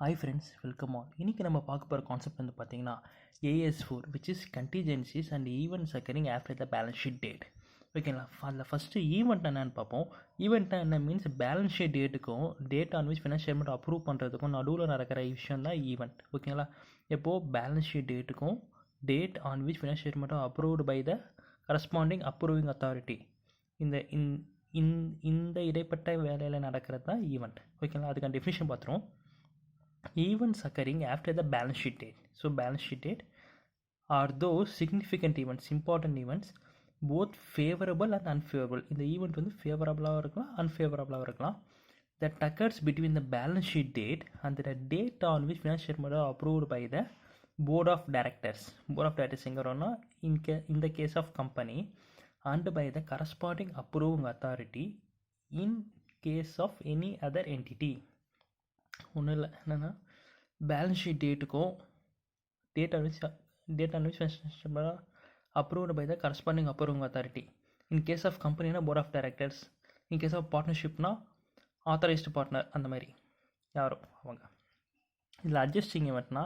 Hi friends, welcome all. இன்றைக்கி நம்ம பார்க்க போகிற கான்செப்ட் வந்து பார்த்தீங்கன்னா AS4 which is contingencies and events occurring after the balance sheet date. ஓகேங்களா, அதில் ஃபஸ்ட்டு ஈவெண்ட் என்னன்னு பார்ப்போம். ஈவெண்ட்னா என்ன மீன்ஸ் பேலன்ஸ் ஷீட் டேட்டுக்கும் date on which financial statement approve பண்ணுறதுக்கும் நடுவில் நடக்கிற விஷயம் தான் ஈவெண்ட். ஓகேங்களா, எப்போது பேலன்ஸ் ஷீட் டேட்டுக்கும் date on which financial statement approved by the corresponding approving authority, இந்த இந்த இடைப்பட்ட வேலையில் நடக்கிறது தான் ஈவெண்ட். ஓகேங்களா, அதுக்கான டெஃபினிஷன் பார்த்துருவோம். Events occurring after the balance sheet date. So balance sheet date are those significant events, important events, both favorable and unfavorable. இந்த ஈவெண்ட் வந்து ஃபேவரபுளாகவும் இருக்கலாம், அன்ஃபேவரபுளாகவும் இருக்கலாம். That occurs between the balance sheet date and the date on which financial statements are approved by the board of directors. Board of directors எங்கே வரும்னா in the case of company and by the corresponding approving authority in case of any other entity. ஒன்றும் இல்லை, என்னென்னா balance sheet டேட்டுக்கும் date on which approved by the corresponding approving authority. In case of கம்பெனினா board of directors, in case of பார்ட்னர்ஷிப்னா authorised partner, அந்த மாதிரி யாரும் அவங்க. இதில் அட்ஜஸ்டிங் ஈவெண்ட்னா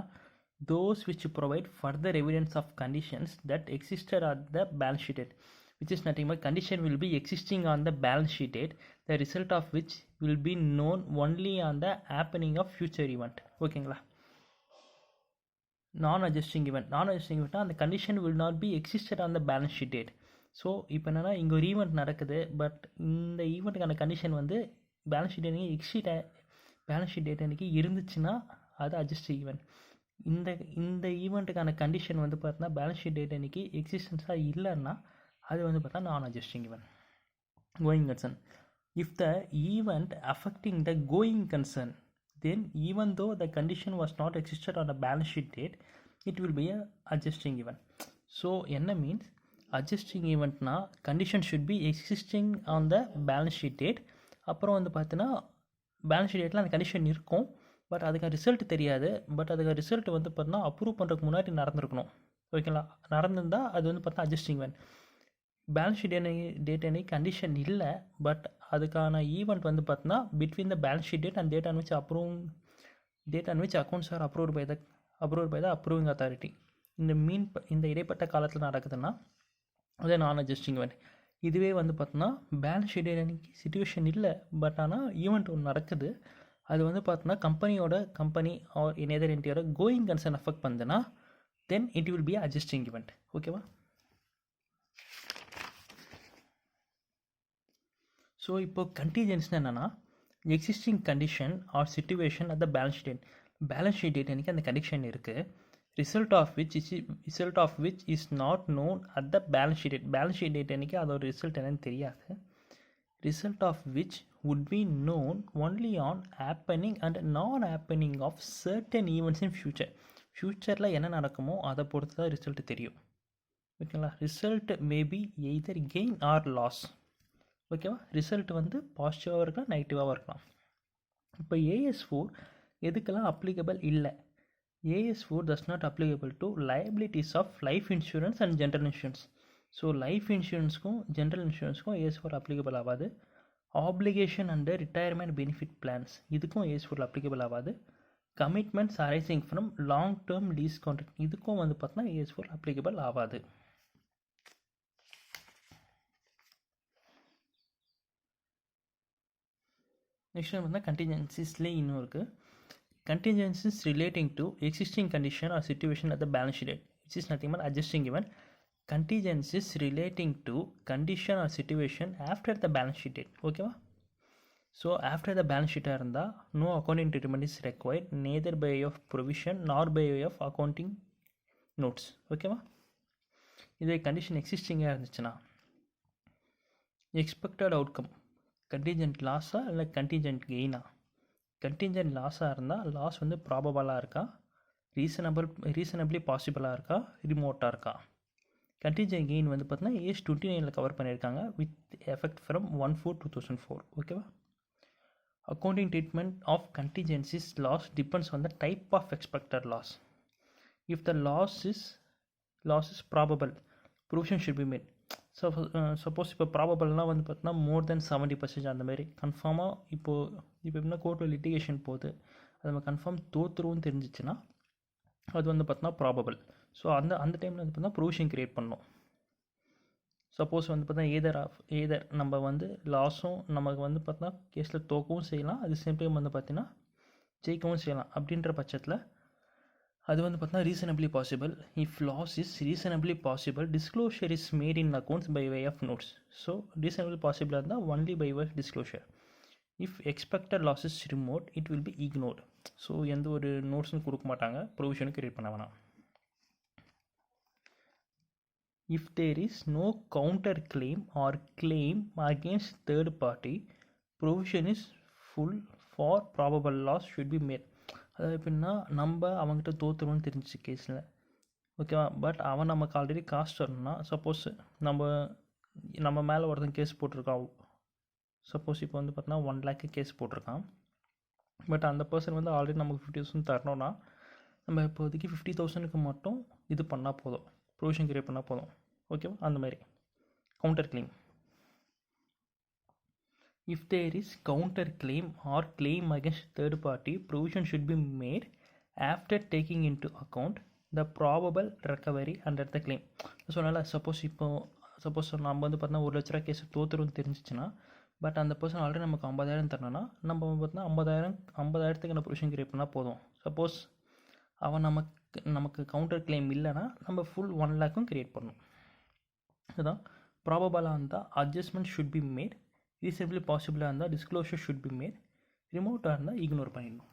those which provide further evidence of conditions that existed at the balance sheet date, which is nothing but condition will be existing on the balance sheet date, the result of which will be known only on the happening of future event. ஓகேங்களா, non-adjusting event அந்த condition will not be existed on the balance sheet date. So இப்போ என்னென்னா இங்கே ஒரு event நடக்குது, but இந்த ஈவெண்ட்டுக்கான condition வந்து balance sheet அன்றைக்கி பேலன்ஸ் ஷீட் டேட் அன்றைக்கி இருந்துச்சுன்னா அது அட்ஜஸ்டிங் ஈவெண்ட். இந்த ஈவெண்ட்டுக்கான கண்டிஷன் வந்து பார்த்தீங்கன்னா பேலன்ஸ் ஷீட் டேட் அன்றைக்கி எக்ஸிஸ்டன்ஸாக இல்லைன்னா அது வந்து பார்த்தா நான் adjusting event. Going concern, if the event affecting the going concern, then even though the condition was not existed on the balance sheet date, it will be a adjusting event. So என்ன means adjusting ஈவெண்ட்னா condition should be existing on the balance sheet date. அப்புறம் வந்து பார்த்தீங்கன்னா balance sheet டேட்டில் அந்த condition இருக்கும், but அதுக்கு result தெரியாது. பட் அதுக்கு ரிசல்ட் வந்து பார்த்தீங்கன்னா அப்ரூவ் பண்ணுறதுக்கு முன்னாடி நடந்திருக்கணும். ஓகேங்களா, நடந்திருந்தால் அது வந்து பார்த்தா adjusting event. Balance sheet date அன்னைக்கு கண்டிஷன் இல்லை, பட் அதுக்கான ஈவெண்ட் வந்து பார்த்தீங்கன்னா between the balance sheet date and date on which accounts are approved by the approving authority. இந்த இடைப்பட்ட காலத்தில் நடக்குதுன்னா அதே நான் அட்ஜஸ்டிங் ஈவெண்ட். இதுவே வந்து பார்த்தோன்னா பேலன்ஸ் ஷீட் டேட் அன்னைக்கு சிச்சுவேஷன் இல்லை, பட் ஆனால் ஈவெண்ட் ஒன்று நடக்குது, அது வந்து பார்த்தோன்னா கம்பெனி ஆர் எனி அதர் என்டிட்டியோட கோயிங் கன்சர்ன் அஃபெக்ட் பண்ணுதுன்னா then it will be adjusting event. ஓகேவா. ஸோ இப்போ கண்டிஜென்ஸ்னா என்னென்னா existing condition or situation at the balance sheet date அன்றைக்கி அந்த கண்டிஷன் இருக்குது, result of which is not known at the balance sheet date அன்றைக்கி அதோட ரிசல்ட் என்னன்னு தெரியாது. Result of which would be known only on happening and non happening of certain events in ஃப்யூச்சரில் என்ன நடக்குமோ அதை பொறுத்து தான் ரிசல்ட் தெரியும். ஓகேங்களா, result maybe either gain or loss. ஓகேவா, ரிசல்ட் வந்து பாசிட்டிவாகவும் இருக்கலாம், நெகட்டிவாகவும் இருக்கலாம். இப்போ AS4 எதுக்கெல்லாம் அப்ளிகபிள் இல்லை? AS4 does not applicable to liabilities of life insurance and general insurance. So life இன்சூரன்ஸ்க்கும் ஜென்ரல் இன்சூரன்ஸ்க்கும் AS4 அப்ளிகபிள் ஆகாது. Application and retirement benefit plans இதுக்கும் AS4 அப்ளிகபிள் ஆகாது. Commitments arising from long term lease contract இதுக்கும் வந்து பார்த்தீங்கன்னா AS4 applicable ஆகாது. Next வந்து கண்டிஜென்சிஸ்லேயே இன்னும் இருக்குது. Contingencies relating to existing condition or situation at the balance sheet date, which is nothing but adjusting event. Contingencies relating to condition or situation after the balance sheet date. ஓகேவா, so after the balance ஷீட்டாக இருந்தால் no accounting treatment is required neither by way of provision nor by way of accounting notes. ஓகேவா, இதே condition எக்ஸிஸ்டிங்காக இருந்துச்சுன்னா expected outcome contingent லாஸாக இல்லை contingent கெயினா? Contingent லாஸாக இருந்தால் loss வந்து ப்ராபபிளாக இருக்கா, ரீசனபிளி பாசிபிளாக இருக்கா, ரிமோட்டாக இருக்கா? கண்டிஜென்ட் கெயின் வந்து பார்த்தீங்கன்னா ஏஜ் 29 கவர் பண்ணியிருக்காங்க வித் எஃபெக்ட் ஃப்ரம் 1/4/2004. ஓகேவா. Accounting treatment of contingencies loss depends on the type of expected loss. If the loss is probable provision should be made. Suppose இப்போ ப்ராபபிள்னால் வந்து பார்த்தீங்கன்னா மோர் தென் 70% அந்த மாதிரி கன்ஃபார்மாக இப்போது எப்படின்னா கோர்ட்டில் லிட்டிகேஷன் போகுது, அது நம்ம கன்ஃபார்ம் தோற்றுருவோன்னு தெரிஞ்சிச்சுன்னா அது வந்து பார்த்தோன்னா ப்ராபபிள். ஸோ அந்த டைமில் வந்து பார்த்தா ப்ரொவிஷன் க்ரியேட் பண்ணணும். சப்போஸ் வந்து பார்த்தா ஏதர் நம்ம வந்து லாஸும் நமக்கு வந்து பார்த்தா கேஸில் தோக்கவும் செய்யலாம், அது சேம் டைம் வந்து பார்த்தீங்கன்னா ஜெயிக்கவும் செய்யலாம். அப்படின்ற பட்சத்தில் அது வந்து பார்த்தீங்கன்னா reasonably possible. If loss is reasonably possible, disclosure is made in accounts by way of notes. So reasonably பாசிபிளாக இருந்தால் only by way of disclosure. If expected loss is remote, it will be ignored. So எந்த ஒரு நோட்ஸும் கொடுக்க மாட்டாங்க, ப்ரொவிஷனும் create பண்ண வேணாம். If there is no counter claim or claim against third party, provision is full for probable loss should be made. அதாவது எப்படின்னா நம்ம அவங்ககிட்ட தோற்றுருவோன்னு தெரிஞ்சிச்சு கேஸில், ஓகேவா, பட் அவன் நமக்கு ஆல்ரெடி காசு வரணும்னா, சப்போஸ் நம்ம மேலே ஒருத்தன் கேஸ் போட்டிருக்கான். சப்போஸ் இப்போ வந்து பார்த்தோன்னா 1 lakh கேஸ் போட்டிருக்கான். பட் அந்த பர்சன் வந்து ஆல்ரெடி நமக்கு 50,000 தரணும்னா நம்ம இப்போதைக்கு 50,000க்கு மட்டும் இது பண்ணால் போதும், ப்ரொவிஷன் கிரியேட் பண்ணால் போதும். ஓகேவா, அந்த மாதிரி counter claim. If there is counter claim or claim against third party, provision should be made after taking into account the probable recovery under the claim. சொன்னால சப்போஸ் நம்ம வந்து பார்த்தோன்னா 1 லட்ச ரூபா கேஸ் தோற்றுருன்னு தெரிஞ்சிச்சுன்னா, பட் அந்த பர்சன் ஆல்ரெடி நமக்கு 50,000 தரணும்னா நம்ம பார்த்தோன்னா 50,000க்கு நம்ம ப்ரொவிஷன் கிரியேட் பண்ணால் போதும். சப்போஸ் அவன் நமக்கு கவுண்டர் கிளைம் இல்லைன்னா நம்ம ஃபுல் 1 lakhம் கிரியேட் பண்ணணும். அதுதான் ப்ராபபிளாக இருந்தால் adjustment should be made, reasonably பாசிபிளாக இருந்தால் டிஸ்க்ளோஷர் ஷுட் பி மேட், ரிமோட்டாக இருந்தால் இக்னோர் பண்ணிடணும்.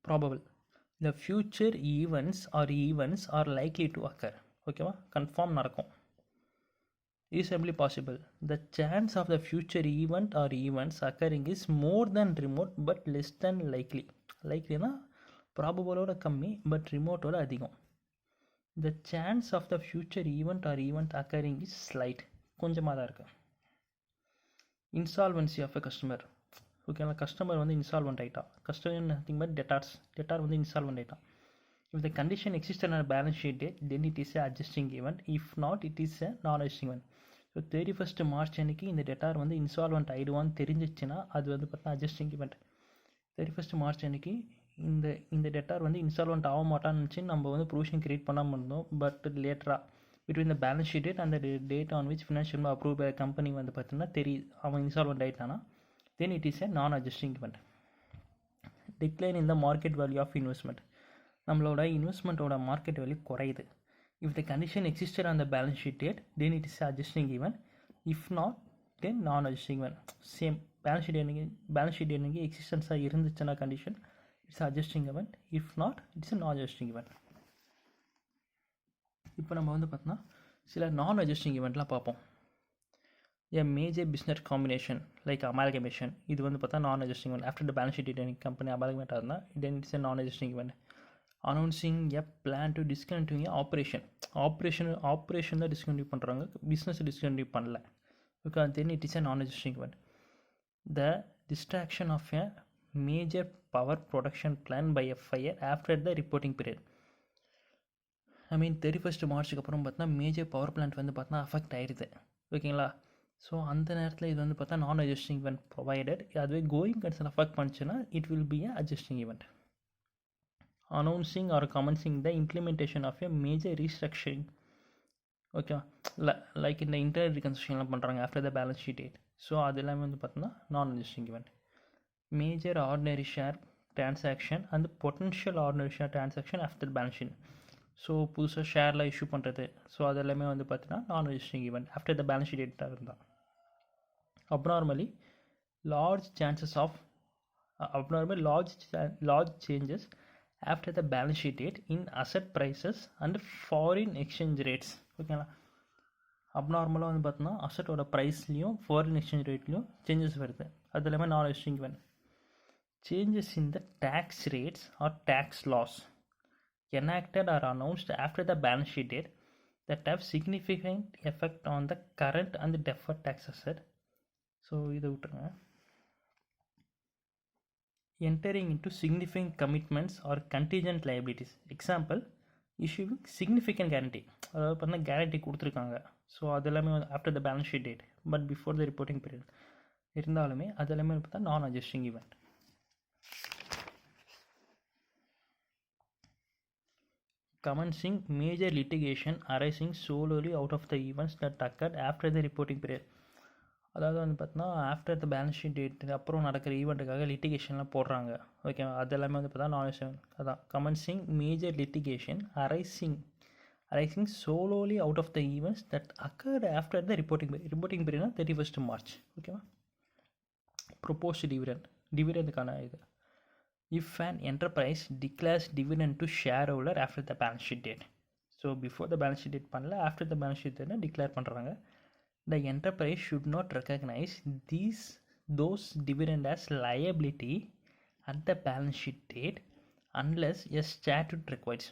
Probable, the future events are likely to occur. ஓகேவா, கன்ஃபார்ம் நடக்கும். Reasonably possible, the chance of the future event or events occurring is more than remote but less than likely. லைக்லினா ப்ராபபிளோட கம்மி but ரிமோட்டோட அதிகம். The chance of the future event occurring is slight, கொஞ்சமாக தான் இருக்குது. Insolvency of a customer. ஓகேங்களா, customer வந்து இன்சால்வெண்ட் ஆகிட்டான். கஸ்டமர் நத்திங் பட் டெட்டார் வந்து இன்சால்வெண்ட் ஆகிட்டான். If the condition existed on a balance sheet date, then it is a adjusting event. If not, it is a non-adjusting event. So 31st March அன்றைக்கி இந்த debtor வந்து insolvent ஆகிடுவான்னு தெரிஞ்சிச்சுன்னா அது வந்து பார்த்தா adjusting event. 31st March அன்றைக்கி இந்த debtor வந்து இன்சால்வெண்ட் ஆக மாட்டான்னு நினச்சி நம்ம வந்து ப்ரொவிஷன் கிரியேட் பண்ணாமல் இருந்தோம். பட் லேட்டராக between the balance sheet date அந்த date on which financial approve by company வந்து பார்த்தீங்கன்னா அவன் இன்சால்வெண்ட் ஆகிட்டானா then it is a non-adjusting event. Decline in the market value of investment. நம்மளோட இன்வெஸ்ட்மெண்ட்டோட மார்க்கெட் வேல்யூ குறையுது. If the condition existed on the balance sheet date then it is adjusting event. If not then non adjusting event. Same balance sheet என்னைக்கு எக்ஸிஸ்டன்ஸாக இருந்துச்சுன்னா condition it's adjusting event. If not it's non adjusting event. இப்போ நம்ம வந்து பார்த்தோன்னா சில நான் adjusting ஈவெண்ட்லாம் பார்ப்போம். A major business combination like amalgamation, இது வந்து பார்த்தா நான் adjusting event. After the balance sheet date company amalgamate ஆகுதுன்னா then it's a non adjusting event. Announcing a plan to discontinue operation தான் டிஸ்கண்டினியூ பண்ணுறாங்க, பிஸ்னஸ் டிஸ்கண்டினியூ பண்ணல. Okay, then it is a non adjusting event. The destruction of a major power production plant by a fire after the reporting period. I mean 31st மார்ச்சுக்கு அப்புறம் பார்த்தா major power plant வந்து பார்த்தா affect ஆயிடுது. ஓகேங்களா, so அந்த நேரத்தில் இது வந்து பார்த்தா நான் அட்ஜஸ்டிங் ஈவெண்ட் ப்ரொவைடட். அதுவே கோயிங் கன்சர்ன் அஃபெக்ட் பண்ணிச்சுன்னா it will be a adjusting event. Announcing or commencing the implementation of a major restructuring. ஓகேவா, லைக் இந்த இன்டர்னல் ரீகன்ஸ்ட்ரக்ஷன்லாம் பண்ணுறாங்க after the balance sheet date. So அது எல்லாமே வந்து பார்த்தோன்னா நான் adjusting event. Major ordinary share transaction and potential ordinary share transaction after balance sheet. So புதுசாக ஷேர்லாம் issue பண்ணுறது, ஸோ அது எல்லாமே வந்து பார்த்தீங்கன்னா non adjusting event after the balance sheet டேட்டாக இருந்தால். abnormally large changes after the balance sheet date in asset prices and foreign exchange rates. ஓகேங்களா, அப்நார்மலாக வந்து பார்த்தோன்னா அசட்டோட ப்ரைஸ்லையும் ஃபாரின் எக்ஸ்சேஞ்ச் ரேட்லையும் சேஞ்சஸ் வருது, அது எல்லாமே non adjusting event. Changes in the tax rates or tax laws enacted or announced after the balance sheet date that have significant effect on the current and the deferred tax asset. So இதை விட்டுருங்க. Entering into significant commitments or contingent liabilities. Example, issuing significant guarantee, அதாவது பார்த்தீங்கன்னா guarantee கொடுத்துருக்காங்க. So அது எல்லாமே after the balance sheet date but before the reporting period. இருந்தாலுமே அது எல்லாமே பார்த்தா நான் adjusting event. Commencing major litigation arising solely out of the events that occurred after the reporting period. அதாவது வந்து பார்த்தீங்கன்னா after the balance sheet date அப்புறம் நடக்கிற ஈவெண்ட்டுக்காக லிட்டிகேஷன்லாம் போடுறாங்க. ஓகேவா, அது எல்லாமே வந்து பார்த்தா நான் அதான் commencing major litigation arising solely out of the events that occurred after the reporting பீரியட்னா 31st March. ஓகேவா. ப்ரொப்போஸ்டு டிவிடெண்டுக்கான இது. If an enterprise declares dividend to shareholder after the balance sheet date. So before the balance sheet date பண்ணல, after the balance sheet date declare பண்ணுறாங்க. The enterprise should not recognize those dividend as liability at the balance sheet date unless a statute requires.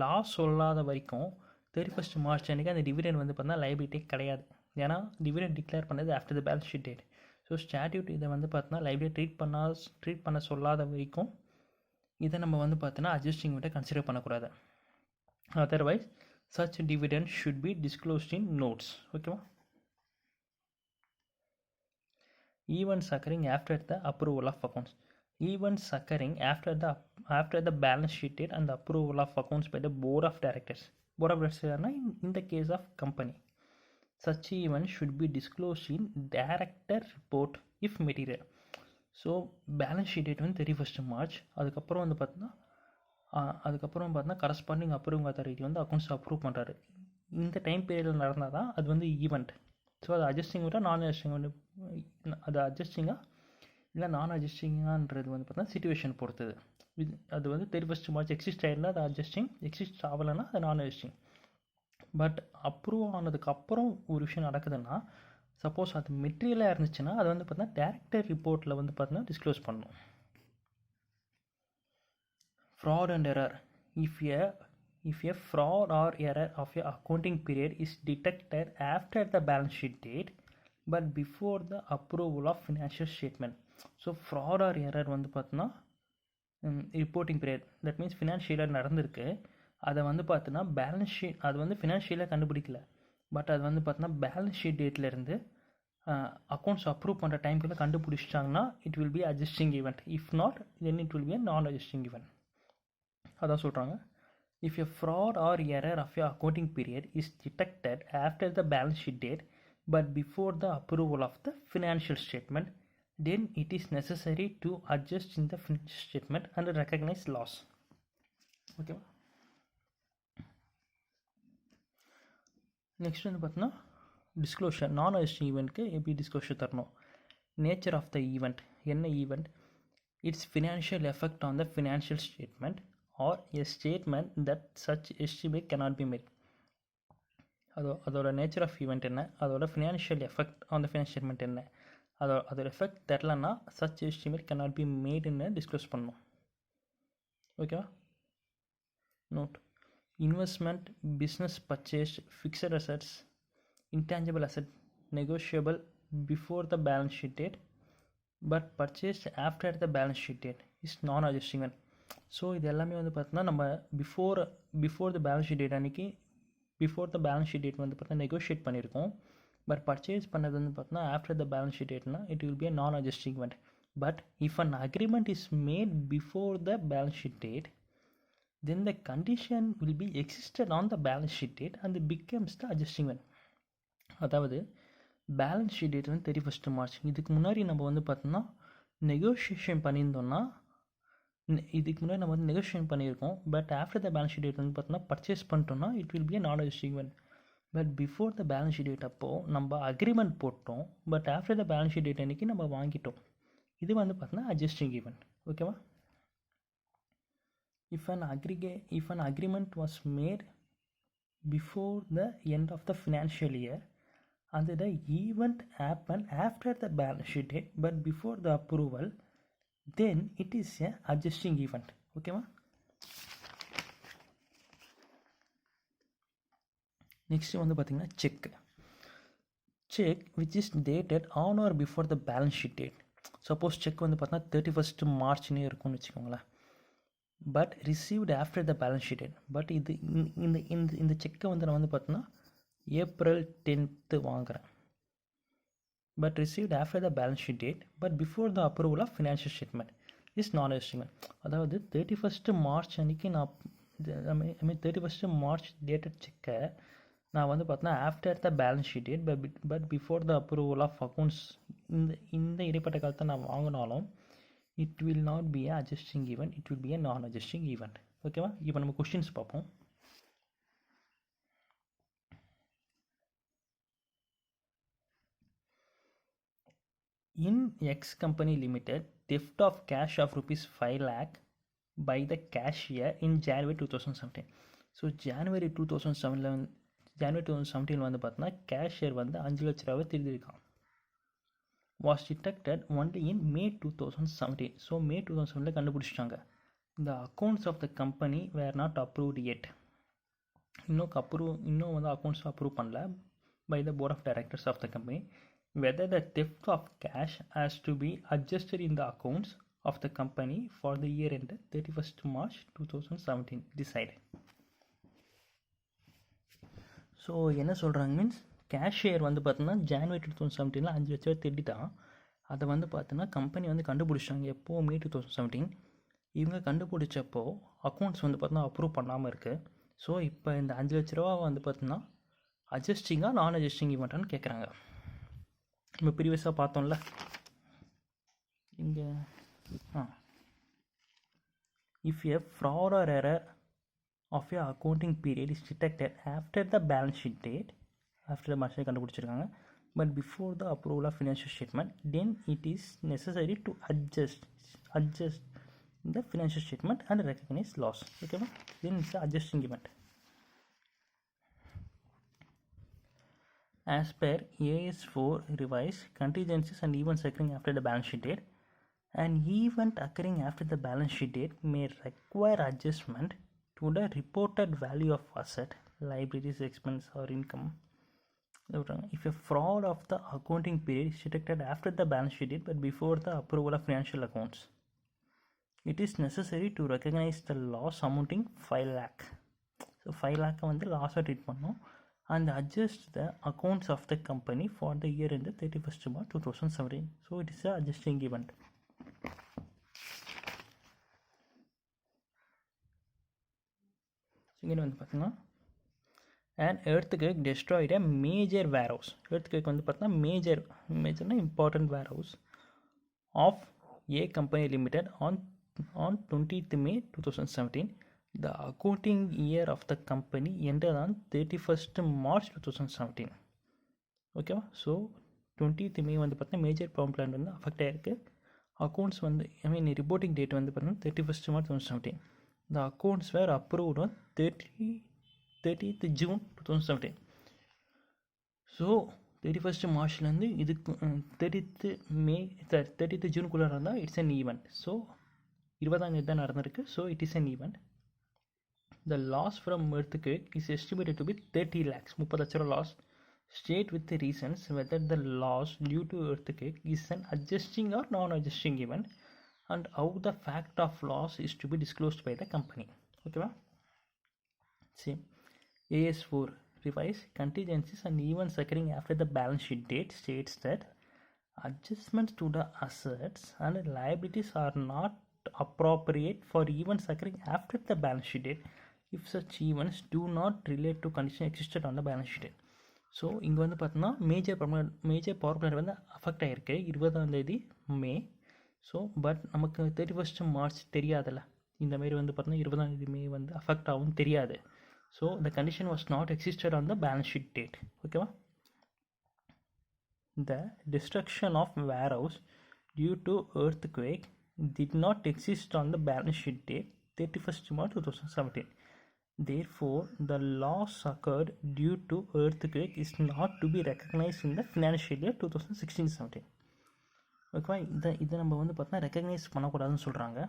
லா சொல்லாத வரைக்கும் 31st March அன்றைக்கி அந்த dividend வந்து பார்த்தீங்கன்னா liability கிடையாது. ஏன்னா டிவிடெண்ட் டிக்ளேர் பண்ணது after the balance sheet date. So statute இதை வந்து பார்த்தீங்கன்னா லைபிலிட்டி ட்ரீட் பண்ண சொல்லாத வரைக்கும் இதை நம்ம வந்து பார்த்தீங்கன்னா அட்ஜஸ்டிங் விட்ட கன்சிடர் பண்ணக்கூடாது. Otherwise such dividend should be disclosed in notes. ஓகேவா. Events occurring after the approval of accounts. Events occurring after the balance sheet date and the approval of accounts by the board of directors. Board of directors in the case of company. Such events should be disclosed in director report if material. So balance sheet date வந்து 31st March. அதுக்கப்புறம் வந்து பார்த்தீங்கன்னா corresponding approving authority வந்து accounts approve பண்ணுறாரு. இந்த time பீரியடில் நடந்தால் தான் அது வந்து ஈவெண்ட். ஸோ அது அட்ஜஸ்டிங் விட்டால் நான் அட்ஜஸ்டிங் வந்து அது அட்ஜஸ்டிங்காக இல்லை நான் அட்ஜஸ்டிங்கான்றது வந்து பார்த்தீங்கன்னா சிச்சுவேஷன் பொறுத்தது. அது வந்து 31st March எக்ஸிஸ்ட் ஆகிருந்தால் அது அட்ஜஸ்டிங், எக்ஸிஸ்ட் ஆகலைன்னா அது நான் அட்ஜஸ்டிங். பட் அப்ரூவ் ஆனதுக்கப்புறம் ஒரு விஷயம் நடக்குதுன்னா, சப்போஸ் அது மெட்டீரியலாக இருந்துச்சுன்னா அது வந்து பார்த்தீங்கன்னா டேரக்டர் ரிப்போர்ட்டில் வந்து பார்த்தீங்கன்னா டிஸ்க்ளோஸ் பண்ணணும். Fraud and error. If a fraud or error of a accounting period is detected after the balance sheet date but before the approval of financial statement. So fraud or error வந்து பார்த்தீங்கன்னா reporting period, that means ஃபினான்ஷியலாக நடந்திருக்கு. அதை வந்து பார்த்தீங்கன்னா balance sheet அது வந்து ஃபினான்ஷியலாக கண்டுபிடிக்கல, பட் அது வந்து பார்த்தீங்கன்னா பேலன்ஸ் ஷீட் டேட்லேருந்து அக்கௌண்ட்ஸ் அப்ரூவ் பண்ணுற டைம்குள்ளே கண்டுபிடிச்சிட்டாங்கன்னா it will be adjusting event. If not then it will be a non adjusting event. அதான் சொல்கிறாங்க. If a fraud or error of your accounting period is detected after the balance sheet date but before the approval of the financial statement, then it is necessary to adjust in the financial statement and recognize loss. Okay. Next வந்து பார்த்தீங்கன்னா disclosure. Non adjusting ஈவெண்ட்க்கு எப்படி disclosure தரணும். Nature of the event. என்ன event? It's financial effect on the financial statement or a statement that such estimate cannot be made. அதோட nature of event என்ன, அதோட financial effect on the financial statement என்ன, அதோட effect தெரிலன்னா such estimate cannot be மேடுன்னு disclose பண்ணணும். ஓகேவா. Note. Investment, business purchase, fixed assets, intangible asset negotiable before the balance sheet date but purchase after the balance sheet date is non adjusting event. So இது எல்லாமே வந்து பார்த்தீங்கன்னா நம்ம before the balance sheet date அன்றைக்கி before the balance sheet date வந்து பார்த்தீங்கன்னா negotiate பண்ணியிருக்கோம். But purchase பண்ணது வந்து பார்த்தீங்கன்னா ஆஃப்டர் த பேலன்ஸ் ஷீட் டேட்னா it will be a non adjusting event. But if an agreement is made before the balance sheet date then the condition will be existed on the balance sheet date and it becomes the adjusting event. அதாவது balance sheet date வந்து 31st March. இதுக்கு முன்னாடி நம்ம வந்து பார்த்தோம்னா negotiation பண்ணியிருந்தோம்னா இதுக்கு முன்னாடி நம்ம வந்து நெகோஷியேஷன் பண்ணியிருக்கோம். But after the balance sheet date வந்து பார்த்தோம்னா பர்ச்சேஸ் பண்ணிட்டோம்னா it will be a non adjusting event. But before the balance sheet date அப்போது நம்ம அக்ரிமெண்ட் போட்டோம், but after the balance sheet date அன்றைக்கி நம்ம வாங்கிட்டோம். இது வந்து பார்த்தோன்னா அட்ஜஸ்டிங் ஈவெண்ட். ஓகேவா. If an agreement was made before the end of the financial year and the event happened after the balance sheet date but before the approval, then it is a adjusting event. Okay ma. Next வந்து பார்த்தீங்கன்னா check which is dated on or before the balance sheet date. Suppose check வந்து பார்த்தீங்கன்னா 31st March இருக்கும்னு வச்சுக்கோங்களேன். But received after the balance sheet date. But இது இந்த செக்கை வந்து நான் வந்து பார்த்தோன்னா April 10th வாங்குகிறேன். but received after the balance sheet date but before the approval of financial statement is non-adjustment. அதாவது 31st மார்ச் அன்றைக்கி நான் ஐ மீன் 31st மார்ச் டேட்டட் செக்கை நான் வந்து பார்த்தீங்கன்னா after the balance sheet date but before the approval of accounts இந்த இடைப்பட்ட காலத்தை நான் வாங்கினாலும் it will not be a adjusting event, it will be a non adjusting event. ஓகேவா? இப்போ நம்ம கொஸ்டின்ஸ் பார்ப்போம். In X Company Limited, theft of cash of rupees 5 lakh by the cashier in January 2017. So January 2017 வந்து பார்த்தீங்கன்னா cashier வந்து 5 லட்ச ரூபாவை திருடிருக்கான். Was detected only in May 2017. So May 2017 கண்டுபிடிச்சிட்டாங்க. இந்த accounts of the company were not approved yet. இன்னும் வந்து அக்கௌண்ட்ஸ் அப்ரூவ் பண்ணல by the board of directors of the company. Whether the theft of cash has to be adjusted in the accounts of the company for the year ended 31st March 2017 decided. So என்ன சொல்கிறாங்க means cashier வந்து பார்த்தீங்கன்னா January 2017 5 லட்ச ரூபா திருடிட்டான். அதை வந்து பார்த்தீங்கன்னா company வந்து கண்டுபிடிச்சாங்க எப்போது மே 2017. இவங்க கண்டுபிடிச்சப்போ அக்கௌண்ட்ஸ் வந்து பார்த்தீங்கன்னா அப்ரூவ் பண்ணாமல் இருக்குது. ஸோ இப்போ இந்த 5 லட்ச ரூபா வந்து பார்த்தீங்கன்னா அட்ஜஸ்டிங்காக நான் அட்ஜஸ்டிங் ஈவெண்ட்டான்னு கேட்குறாங்க. நம்ம ப்ரீவியஸாக பார்த்தோம்ல இங்கே if a fraud or error of a accounting period is detected after the balance sheet date, after the balance sheet கண்டுபிடிச்சிருக்காங்க but before the approval of financial statement, then it is necessary to adjust the financial statement and recognise loss. ஓகேவா? Then it's adjusting event. As per AS4 revised, contingencies and events occurring after the balance sheet date, an event occurring after the balance sheet date may require adjustment to the reported value of asset, liabilities, expense or income. If a fraud of the accounting period is detected after the balance sheet date but before the approval of financial accounts, it is necessary to recognize the loss amounting 5 lakh. So 5 lakh வந்து லாஸாக treat பண்ணோம் and adjust the accounts of the company for the year ended 31st March 2017. So it is a adjusting event. இங்கே வந்து பார்த்தீங்கன்னா an earthquake destroyed a major warehouse. earthquake வந்து பார்த்தீங்கன்னா மேஜர்னா important warehouse of A Company Limited on 20th May 2017. The accounting year of the company ended on 31st March 2017. ஓகேவா? So 20th May வந்து பார்த்தீங்கன்னா major power plant வந்து affect ஆகிருக்கு. Accounts வந்து reporting date வந்து பார்த்தீங்கன்னா 31st March 2017. The accounts were approved on 30th June 2017. So 31st மார்ச்லேருந்து இதுக்கு 30th ஜூனுக்குள்ளே இருந்தால் இட்ஸ் அன் ஈவெண்ட். ஸோ 20ஆம் தேதி தான் நடந்திருக்கு. So it is an event. The loss from earthquake is estimated to be 30 lakhs, 30 லட்ச ரூபா loss. State with the reasons whether the loss due to earthquake is an adjusting or non-adjusting event and how the fact of loss is to be disclosed by the company. Okay? Same. AS4 revised contingencies and events occurring after the balance sheet date states that adjustments to the assets and liabilities are not appropriate for events occurring after the balance sheet date if such events do not relate to condition existed on the balance sheet. So இங்கே வந்து பார்த்தோன்னா major power plant வந்து affect ஆகிருக்கு 20ஆம் தேதி மே. So but நமக்கு 31st March தெரியாதுல்ல, இந்தமாரி வந்து பார்த்தோன்னா 20ஆம் தேதி மே வந்து அஃபெக்ட் ஆகும் தெரியாது. So the condition was not existed on the balance sheet date. ஓகேவா? The destruction of warehouse due to earthquake did not exist on the balance sheet date 31st March 2017. Therefore, the loss occurred due to earthquake is not to be recognized in the financial year 2016-17. ஓகேவா? இதை நம்ம வந்து பார்த்தா recognise பண்ணக்கூடாதுன்னு சொல்கிறாங்க.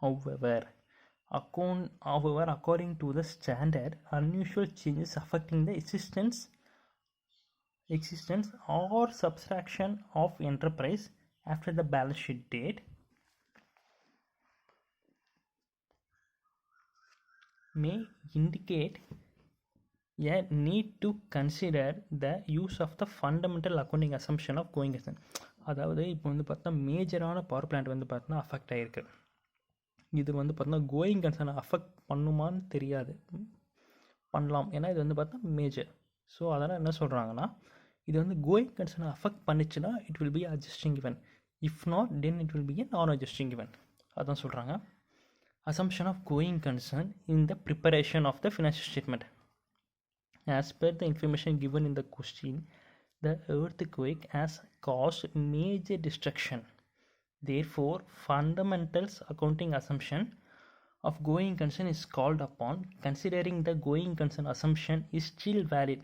However, according to the standard, unusual changes affecting the existence or subtraction of enterprise after the balance sheet date may indicate a need to consider the use of the fundamental accounting assumption of going concern. அதாவது இப்போ வந்து பார்த்தா மேஜரான power plant வந்து பார்த்தீங்கன்னா affect ஆகிருக்கு. இது வந்து பார்த்தீங்கன்னா கோயிங் கன்சர்னை அஃபெக்ட் பண்ணுமான்னு தெரியாது, பண்ணலாம், ஏன்னா இது வந்து பார்த்தா மேஜர். ஸோ அதனால் என்ன சொல்கிறாங்கன்னா, இது வந்து கோயிங் கன்சர்னை அஃபெக்ட் பண்ணிச்சுன்னா it will be adjusting event, if not then it will be a non adjusting event. அதான் சொல்கிறாங்க. assumption of going concern in the preparation of the financial statement. As per the information given in the question, the earthquake has caused major destruction. Therefore, fundamentals accounting assumption of going concern is called upon. Considering the going concern assumption is still valid.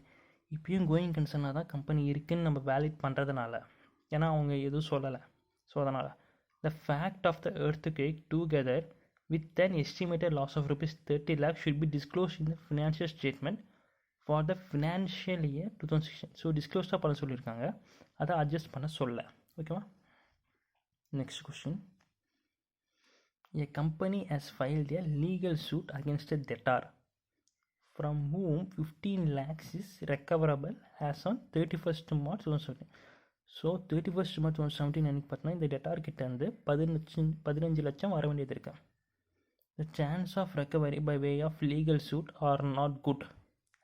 இப்பயும் going கன்சர்னாக தான் company இருக்குதுன்னு நம்ம valid பண்ணுறதுனால, ஏன்னா அவங்க எதுவும் சொல்லலை. So அதனால் the fact of the earthquake together with an estimated loss of rupees 30 lakh should be disclosed in the financial statement for the financial year 2016. So டிஸ்க்ளோஸ்டாக பண்ண சொல்லியிருக்காங்க, அதை அட்ஜஸ்ட் பண்ண சொல்ல. ஓகேவா? Next question. A company has filed a legal suit against a debtor from whom 15 lakhs is recoverable as on 31st March 2017. So 31st March 2017 அன்றைக்கி பார்த்தீங்கன்னா இந்த debtor கிட்ட இருந்து 15 லட்சம் வர வேண்டியது இருக்கு. The chance of recovery by way of legal suit are not good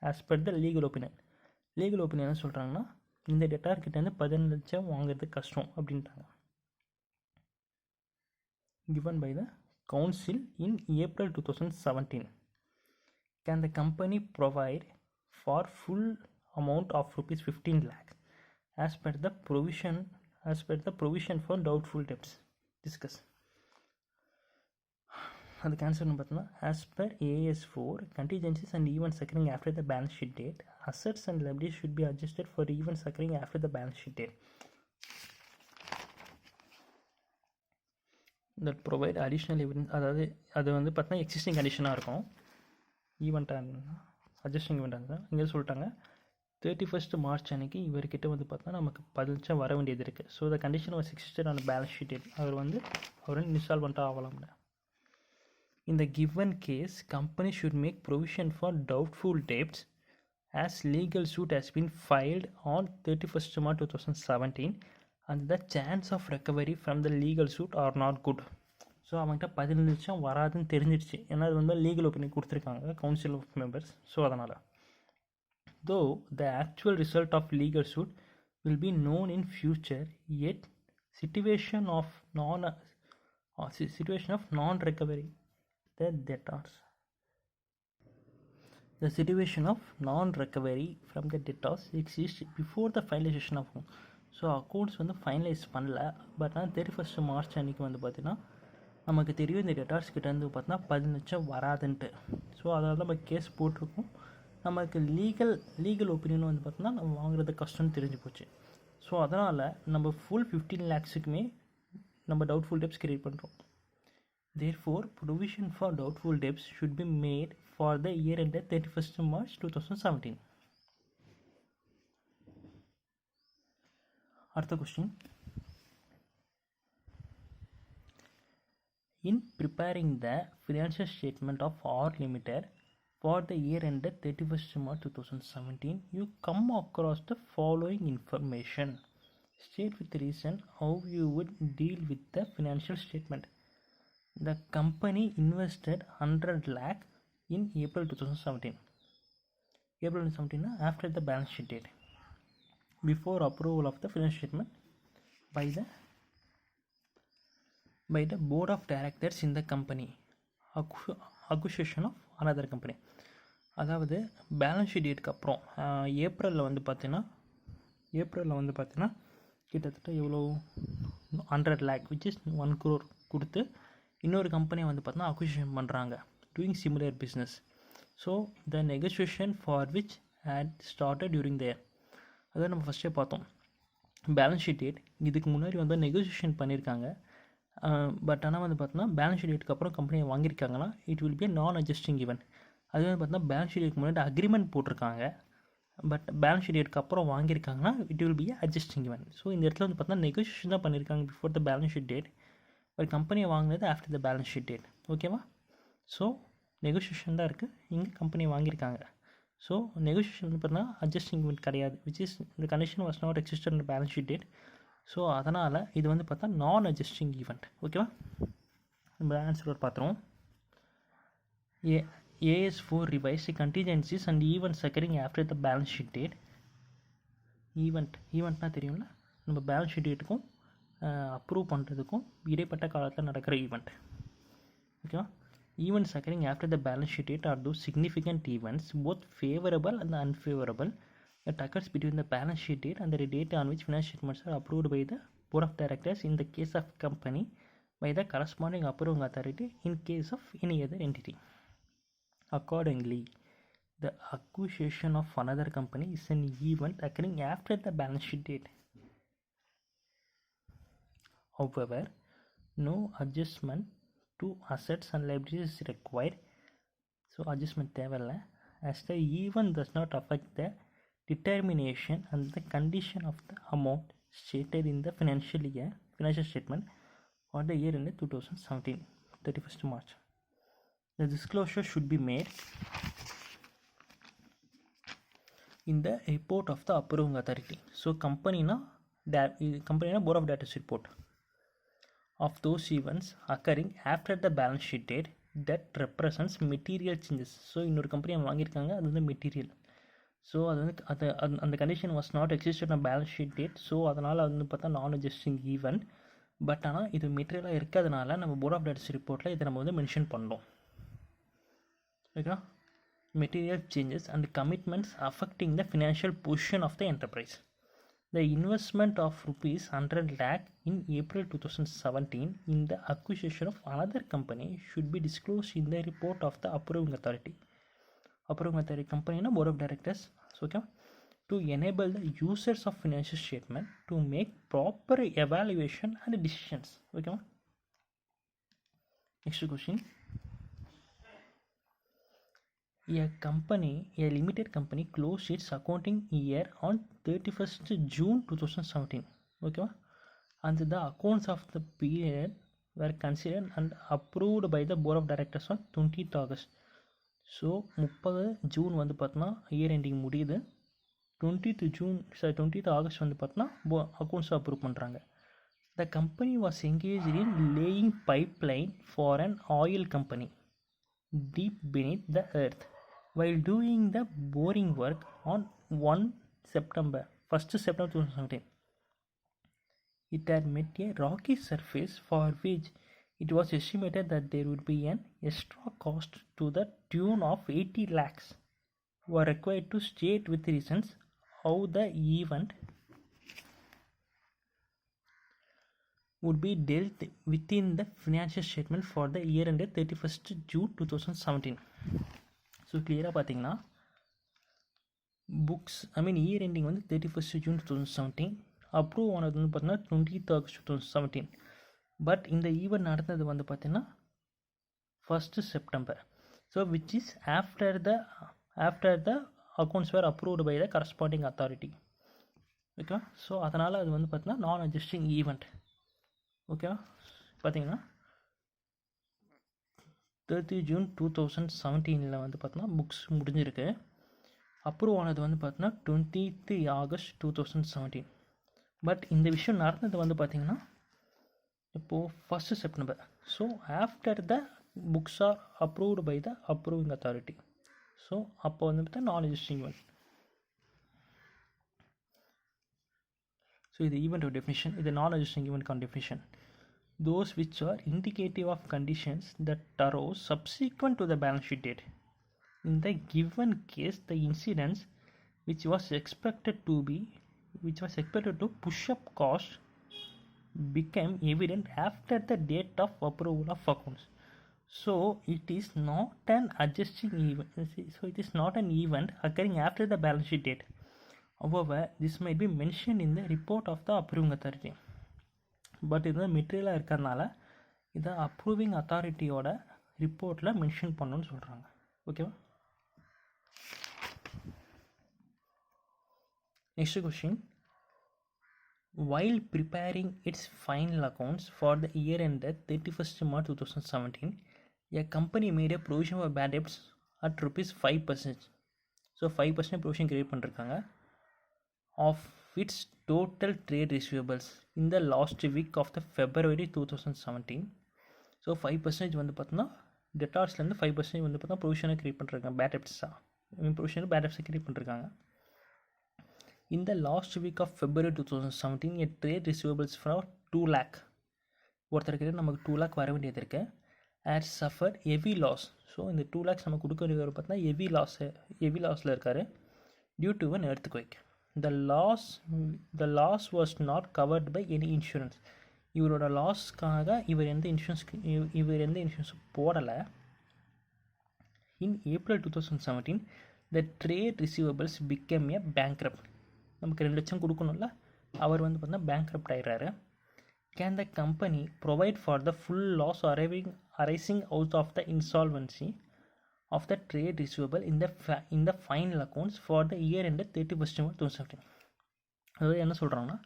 as per the legal opinion. Legal opinion என்ன சொல்கிறாங்கன்னா, இந்த டெட்டார் கிட்டேருந்து 15 லட்சம் வாங்குறது கஷ்டம் அப்படின்ட்டாங்க. given by the council in April 2017. Can the company provide for full amount of rupees 15 lakh as per the provision for doubtful debts? Discuss. அதுக்கு ஆன்சர்னு பார்த்தோம்னா, as per AS4, contingencies and events occurring after the balance sheet date, assets and liabilities should be adjusted for events occurring after the balance sheet date that provide additional evidence. அதாவது அது வந்து பார்த்தீங்கன்னா existing கண்டிஷனாக இருக்கும். ஈவெண்ட்டாக adjusting ஈவெண்ட்டாக தான் இங்கே சொல்லிட்டாங்க. 31st March அன்றைக்கி இவர்கிட்ட வந்து பார்த்தா நமக்கு 10 லட்சம் வர வேண்டியது இருக்குது. So the condition was existed on balance sheet date. அவர் இன்சால்வெண்ட்டாக ஆகலாம்ல. In the given case, company should make provision for doubtful debts as legal suit has been filed on 31st March 2017 and the chance of recovery from the legal suit are not good. So அவங்ககிட்ட 15 லட்சம் வராதுன்னு தெரிஞ்சிடுச்சு, ஏன்னா அது வந்து legal opinion கொடுத்துருக்காங்க council of members. So அதனால் though the actual result of legal suit will be known in future, yet situation of non-recovery the debtors. The situation of non-recovery from the debtors exists before the finalization of home. So accounts வந்து finalise பண்ணல, but ஆனால் 31st March அன்றைக்கி வந்து பார்த்திங்கன்னா நமக்கு தெரியும் இந்த debtors கிட்டேருந்து பார்த்தீங்கன்னா 10 லட்சம் வராதுன்ட்டு. ஸோ அதனால நம்ம கேஸ் போட்டிருக்கோம். நமக்கு லீகல் ஒப்பீனியன் வந்து பார்த்தோன்னா நம்ம வாங்குறது கஷ்டம்னு தெரிஞ்சு போச்சு. ஸோ அதனால் நம்ம ஃபுல் 15 lakhsக்குமே நம்ம டவுட்ஃபுல் டெப்ஸ் கிரியேட் பண்ணுறோம். Therefore, provision for doubtful debts should be made for the year ended 31st March 2017. அடுத்த question. In preparing the financial statement of R Limited for the year ended 31st March 2017, you come across the following information. State with reason how you would deal with the financial statement. The company invested 100 lakh in April 2017. April 2017 after the balance sheet date, before approval of the financial statement by the board of directors in the company, acquisition of another company. அதாவது balance sheet டேட்டுக்கு அப்புறம் ஏப்ரலில் வந்து பார்த்தீங்கன்னா கிட்டத்தட்ட எவ்வளோ 100 lakh which is 1 crore கொடுத்து இன்னொரு கம்பெனியை வந்து பார்த்தீங்கன்னா அக்விசிஷன் பண்ணுறாங்க, doing similar business. So the negotiation for which had started during the year. அதான் நம்ம ஃபஸ்ட்டே பார்த்தோம். பேலன்ஸ் ஷீட் டேட் இதுக்கு முன்னாடி வந்து நெகோசியேஷன் பண்ணியிருக்காங்க, பட் ஆனால் வந்து பார்த்தோன்னா பேலன்ஸ் ஷீட் டேட்டுக்கு அப்புறம் கம்பெனியை வாங்கியிருக்காங்கன்னா இட் வில் பி நான் அட்ஜஸ்டிங் ஈவன். அது வந்து பார்த்தீங்கன்னா பேலன்ஸ் ஷீட் டேட்டுக்கு முன்னாடி அக்ரிமெண்ட் போட்டிருக்காங்க, பட் பேலன்ஸ் ஷீட் டேட்டுக்கு அப்புறம் வாங்கியிருக்காங்கன்னா it will be adjusting event. So இந்த இடத்துல வந்து பார்த்தீங்கன்னா நெகோசியேஷன் தான் பண்ணியிருக்காங்க before the balance sheet date, ஒரு கம்பெனியை வாங்கினது after the balance sheet date. ஓகேவா? ஸோ நெகோசியேஷன் தான் இருக்குது, இங்கே கம்பெனியை வாங்கியிருக்காங்க. ஸோ நெகோஷியேஷன் வந்து பார்த்தீங்கன்னா அட்ஜஸ்டிங் ஈவெண்ட் கிடையாது, விச் இஸ் இந்த condition was not existed in balance sheet date. So அதனால் இது வந்து பார்த்தா நான் அட்ஜஸ்டிங் ஈவெண்ட். ஓகேவா, நம்ம ஆன்சர் பார்த்துருவோம். AS4 revised contingencies and events occurring after the balance sheet date. ஈவெண்ட்னா தெரியும்ல, நம்ம பேலன்ஸ் ஷீட் டேட்டுக்கும் அப்ரூவ் பண்ணுறதுக்கும் இடைப்பட்ட காலத்தில் நடக்கிற ஈவெண்ட். ஓகேவா, events occurring after the balance sheet date are those significant events, both favorable and unfavorable, that occurs between the balance sheet date and the date on which financial statements are approved by the board of directors in the case of company, by the corresponding approving authority in case of any other entity. Accordingly, the acquisition of another company is an event occurring after the balance sheet date. However, no adjustment to assets and liabilities is required. So adjustment தேவையில்ல, as the event does not affect the determination and the condition of the amount stated in the financial statement for the year ended 2017 31st March. The disclosure should be made in the report of the approving authority. So company board of directors report of those events occurring after the balance sheet date that represents material changes. So இன்னொரு company அவங்க வாங்கியிருக்காங்க, அது வந்து material. So அது வந்து அந்த condition was not existed on balance sheet date. So அதனால் அது வந்து பார்த்தா நான் அட்ஜஸ்டிங் ஈவெண்ட். பட் ஆனால் இது மெட்டீரியலாக இருக்கிறதுனால நம்ம போர்ட் ஆஃப் டைரக்டர்ஸ் ரிப்போர்ட்டில் இதை நம்ம வந்து மென்ஷன் பண்ணோம். ஓகேவா, material changes and commitments affecting the financial position of the enterprise. The investment of rupees 100 lakh in April 2017 in the acquisition of another company should be disclosed in the report of the approving authority. Approving authority company na board of directors. So okay, to enable the users of financial statement to make proper evaluation and decisions. Okay. Next question. A limited company closed its accounting year on 31st June 2017. Okay, and the accounts of the period were considered and approved by the board of directors on 20th August. So 30 June வந்து பார்த்தோன்னா year ending முடியுது. 20th August வந்து பார்த்தோன்னா accounts approve பண்ணுறாங்க. The company was engage in laying pipeline for an oil company deep beneath the earth. While doing the boring work on 1st September 2017, it had met a rocky surface for which it was estimated that there would be an extra cost to the tune of 80 lakhs were required to state with reasons how the event would be dealt within the financial statement for the year ended 31st June 2017. So கிளியராக பார்த்தீங்கன்னா year ending வந்து 31st June 2017, approve ஆனது வந்து பார்த்தீங்கன்னா 20th August 2017. But இந்த event நடந்தது வந்து பார்த்தீங்கன்னா 1st September. So which is after the accounts were approved by the corresponding authority. ஓகேவா, ஸோ அதனால் அது வந்து பார்த்தீங்கன்னா நான் அட்ஜஸ்டிங் ஈவெண்ட். ஓகேவா, பார்த்தீங்கன்னா 30 June 2017 வந்து பார்த்தோன்னா புக்ஸ் முடிஞ்சிருக்கு. அப்ரூவ் ஆனது வந்து பார்த்தோன்னா 20th August 2017. பட் இந்த விஷயம் நடந்தது வந்து பார்த்திங்கன்னா இப்போது 1st September. So after the books are approved by the approving authority. So அப்போ வந்து பார்த்தா நான் அட்ஜஸ்டிங் ஈவெண்ட். ஸோ இது ஈவெண்ட் டெஃபினிஷன், இது நான் அட்ஜஸ்டிங் ஈவெண்ட்கான definition. Those which are indicative of conditions that arose subsequent to the balance sheet date. In the given case, the incidents which was expected to push up cost became evident after the date of approval of accounts. So it is not an adjusting event. So it is not an event occurring after the balance sheet date. However, this might be mentioned in the report of the approving authority. But இது மெட்டீரியலாக இருக்கிறதுனால இதை approving அத்தாரிட்டியோட ரிப்போர்ட்டில் mention பண்ணணும்னு சொல்கிறாங்க. ஓகேவா, next question. While preparing its final accounts for the year ended 31st March 2017, a company made a provision for bad debts at rupees 5%. So 5% provision create பண்ணிருக்காங்க of its total trade receivables இந்த last week of the February 2017. So 5% வந்து பார்த்தோன்னா டெட்டார்ஸ்லேருந்து 5% வந்து பார்த்தா ப்ரொவிஷனை create பண்ணிருக்காங்க bad டெப்ட்ஸாக ப்ரொவிஷனுக்கு பேட் டெப்ட்ஸை கிரியேட் பண்ணிருக்காங்க. இந்த last week of February 2017 a trade receivables for 2 lakh ஒருத்தருக்கு நமக்கு 2 lakh வர வேண்டியது இருக்கு has suffered heavy loss. So இந்த 2 lakhs நம்ம கொடுக்க வேண்டியவர் பார்த்தா ஹெவி லாஸில் இருக்கார் due to an earthquake. The loss was not covered by any insurance. இவரோட லாஸ்க்காக இவர் எந்த இன்சூரன்ஸ் போடலை. In April 2017 the trade receivables became a bankrupt. நமக்கு 2 லட்சம் கொடுக்கணும்ல, அவர் வந்து பார்த்தீங்கன்னா பேங்க்ரப்ட் ஆயிடுறாரு. Can the company provide for the full loss arising out of the insolvency of the trade receivable இந்த final accounts for the year end 31st March 2017. அதாவது என்ன சொல்கிறாங்கன்னா,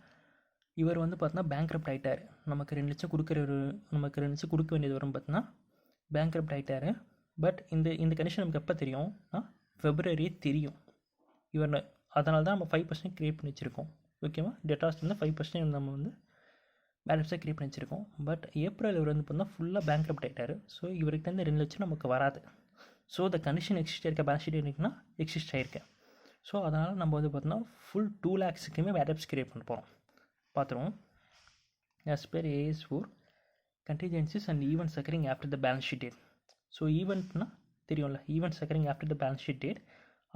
இவர் வந்து பார்த்தீங்கன்னா பேங்க்ரப்ட் ஆகிட்டார். நமக்கு 2 லட்சம் கொடுக்க வேண்டியது வரும் பார்த்தீங்கன்னா பேங்க்ரப்ட் ஆகிட்டார். பட் இந்த கண்டிஷன் நமக்கு எப்போ தெரியும்னா February தெரியும் இவர். அதனால தான் நம்ம 5% க்ரியேட் பண்ணி வச்சுருக்கோம். ஓகேவா, டெட்டாஸ்லேருந்து 5% நம்ம வந்து பேலன்ஸாக க்ரியேட் பண்ணி வச்சுருக்கோம். பட் ஏப்ரல் இவர் வந்து பார்த்தா ஃபுல்லாக பேங்க்ரப்ட் ஆகிட்டார். ஸோ இவருக்கு வந்து 2 லட்சம் நமக்கு வராது. ஸோ த கண்டிஷன் எக்ஸிஸ்ட் ஆயிருக்க பேலன்ஸ் ஷீட் இருக்குன்னா எக்ஸிஸ்ட் ஆகிருக்கேன். ஸோ அதனால் நம்ம வந்து பார்த்தோன்னா ஃபுல் 2 lakhsக்குமே பேலன்ஸ் க்ரியேட் பண்ண போகிறோம். பார்த்துருவோம். as per AS4 contingencies and events occurring after the balance sheet date. So ஈவெண்ட்னா தெரியும்ல, events occurring after the balance sheet date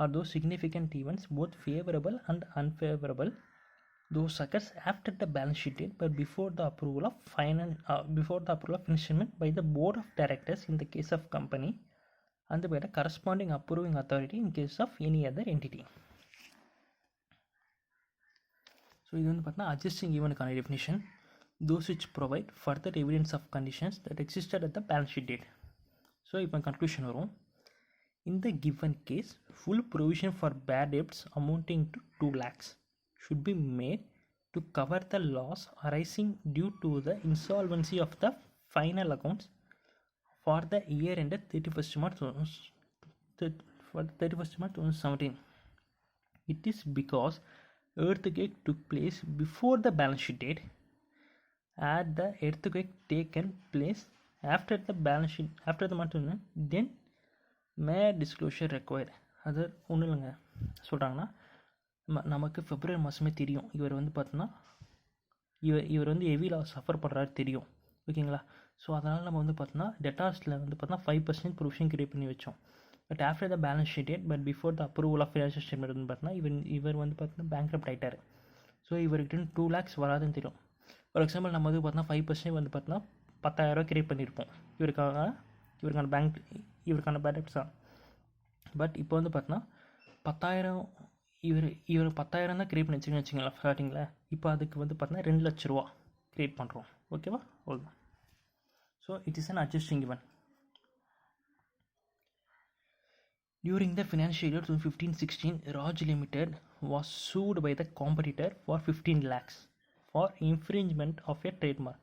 are those significant events both favorable and unfavorable those occurs after the balance sheet date but before the approval of instrument by the board of directors in the case of company and by the corresponding approving authority in case of any other entity. So இது வந்து பார்த்தா adjusting event-க்கான definition, those which provide further evidence of conditions that existed at the balance sheet date. So இப்போ conclusion வரும். In the given case, full provision for bad debts amounting to 2 lakhs should be made to cover the loss arising due to the insolvency of the final accounts for the year ended 31st March 2017. It is because earthquake took place before the balance sheet date. Had the earthquake taken place after the balance sheet after the month, then May disclosure required. அது ஒன்றும் இல்லைங்க, சொல்கிறாங்கன்னா நமக்கு February மாதமே தெரியும் இவர் வந்து பார்த்தோன்னா இவர் வந்து ஹெவி லாஸ் சஃபர் பண்ணுறாரு தெரியும். ஓகேங்களா, ஸோ அதனால் நம்ம வந்து பார்த்தோன்னா டெட்டார்ஸில் வந்து பார்த்தோன்னா 5% ப்ரொவிஷன் கிரியேட் பண்ணி வச்சோம். But after the balance sheet date but before the approval of financial statement வந்து பார்த்தோன்னா இவர் வந்து பார்த்தோன்னா பேங்க்ரப்ட் ஆகிட்டார். ஸோ இவர்கிட்ட 2 lakhs வராதுன்னு தெரியும். ஃபார் எக்ஸாம்பிள் நம்ம வந்து பார்த்தோன்னா 5% வந்து பார்த்தோன்னா 10,000 கிரியேட் பண்ணியிருப்போம் இவருக்கான பேட் டெப்ட்ஸ் தான். பட் இப்போ வந்து பார்த்தோன்னா 10,000 இவர் 10,000 தான் கிரியேட் பண்ணி வச்சுங்களேன் ஸ்டார்டிங்கில். இப்போ அதுக்கு வந்து பார்த்தோன்னா 2 லட்ச ரூபா கிரியேட் பண்ணுறோம். ஓகேவா, அவ்வளோதான். So it is an adjusting event. During the financial year 2015-16, Raj Limited was sued by the competitor for 15 lakhs for infringement of a trademark.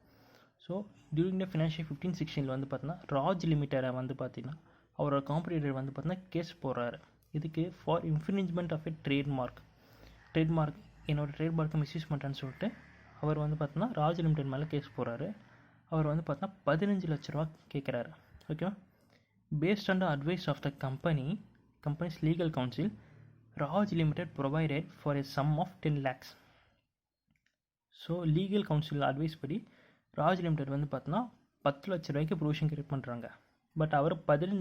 So during the financial 15-16 வந்து பார்த்தீங்கன்னா ராஜ் லிமிட்டடை வந்து பார்த்தீங்கன்னா அவரோட காம்படிட்டர் வந்து பார்த்தீங்கன்னா கேஸ் போடுறாரு. இதுக்கு for infringement of a trademark என்னோட ட்ரேட்மார்க்கை மிஸ்யூஸ் பண்ணுறேன்னு சொல்லிட்டு அவர் வந்து பார்த்தீங்கன்னா ராஜ் லிமிடெட் மேலே கேஸ் போடுறாரு. அவர் வந்து பார்த்தீங்கன்னா 15 லட்ச ரூபா கேட்குறாரு. ஓகேவா, based on the advice of the company's legal counsel, Raj limited provided for a sum of 10 lakhs. So legal counsel advice படி ராஜ் லிமிடெட் வந்து பார்த்தோன்னா 10 லட்ச ரூபாய்க்கு ப்ரொவிஷன் கிரியேட் பண்ணுறாங்க. பட் அவர் 15